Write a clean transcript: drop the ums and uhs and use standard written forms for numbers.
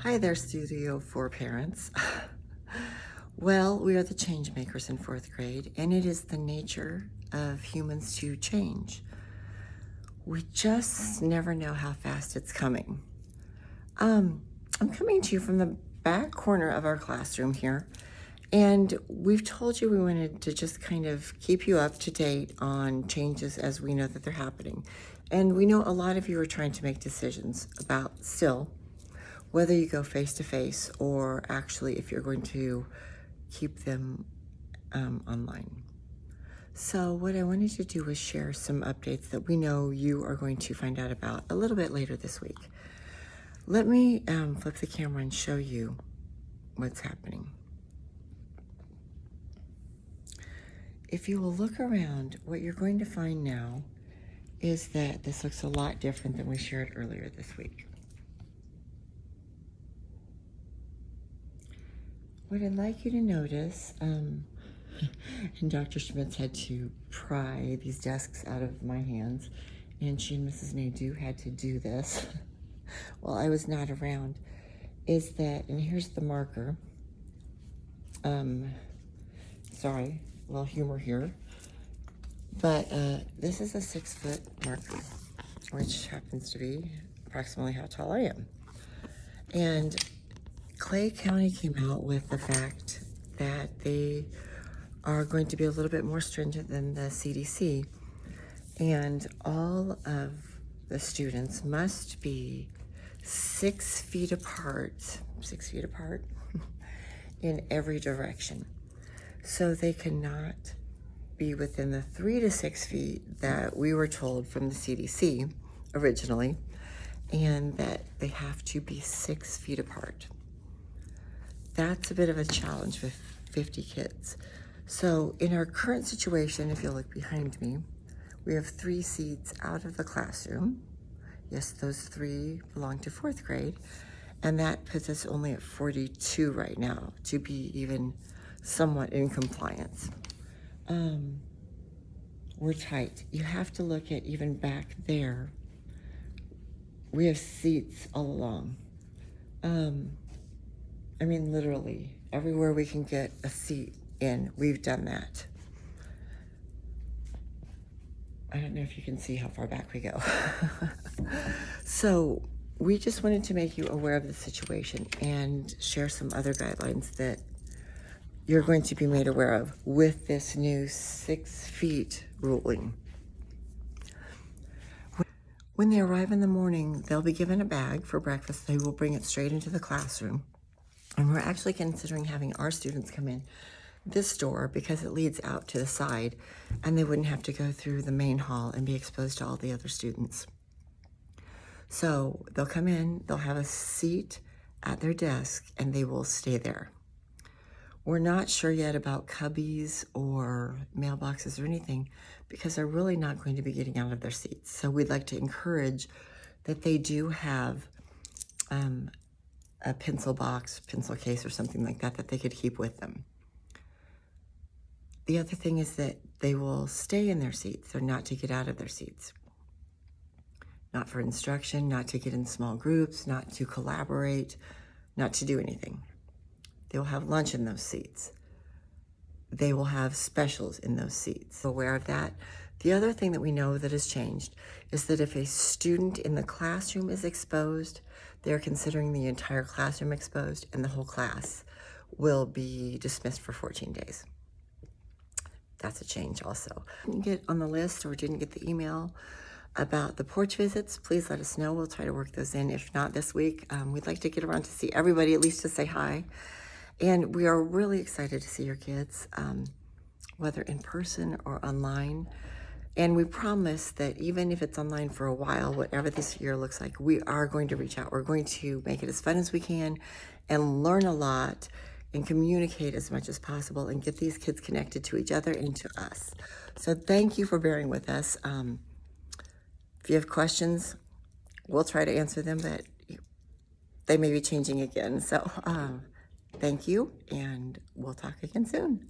Hi there, Studio for Parents. Well, we are the change makers in fourth grade, and it is the nature of humans to change. We just never know how fast it's coming. I'm coming to you from the back corner of our classroom here, and we've told you we wanted to just kind of keep you up to date on changes as we know that they're happening. And we know a lot of you are trying to make decisions about still whether you go face-to-face or actually if you're going to keep them online. So what I wanted to do was share some updates that we know you are going to find out about a little bit later this week. Let me flip the camera and show you what's happening. If you will look around, what you're going to find now is that this looks a lot different than we shared earlier this week. What I'd like you to notice, and Dr. Schmitz had to pry these desks out of my hands, and she and Mrs. Nadeau had to do this while I was not around, is that, and here's the marker, sorry, a little humor here, but this is a 6-foot marker, which happens to be approximately how tall I am. And Clay County came out with the fact that they are going to be a little bit more stringent than the CDC, and all of the students must be 6 feet apart in every direction. So they cannot be within the 3 to 6 feet that we were told from the CDC originally, and that they have to be 6 feet apart. That's a bit of a challenge with 50 kids. So in our current situation, if you look behind me, we have 3 seats out of the classroom. Yes, those 3 belong to 4th grade, and that puts us only at 42 right now to be even somewhat in compliance. We're tight. You have to look at even back there. We have seats all along. I mean, literally, everywhere we can get a seat in, we've done that. I don't know if you can see how far back we go. So we just wanted to make you aware of the situation and share some other guidelines that you're going to be made aware of with this new 6 feet ruling. When they arrive in the morning, they'll be given a bag for breakfast. They will bring it straight into the classroom. And we're actually considering having our students come in this door because it leads out to the side and they wouldn't have to go through the main hall and be exposed to all the other students. So they'll come in, they'll have a seat at their desk, and they will stay there. We're not sure yet about cubbies or mailboxes or anything because they're really not going to be getting out of their seats. So we'd like to encourage that they do have a pencil box, pencil case, or something like that that they could keep with them. The other thing is that they will stay in their seats. They're not to get out of their seats. Not for instruction, not to get in small groups, not to collaborate, not to do anything. They will have lunch in those seats. They will have specials in those seats. Aware of that. The other thing that we know that has changed is that if a student in the classroom is exposed, they're considering the entire classroom exposed, and the whole class will be dismissed for 14 days. That's a change also. Didn't get on the list or didn't get the email about the porch visits, please let us know. We'll try to work those in. If not this week, we'd like to get around to see everybody, at least to say hi. And we are really excited to see your kids, whether in person or online. And we promise that even if it's online for a while, whatever this year looks like, we are going to reach out. We're going to make it as fun as we can and learn a lot and communicate as much as possible and get these kids connected to each other and to us. So thank you for bearing with us. If you have questions, we'll try to answer them, but they may be changing again. So thank you, and we'll talk again soon.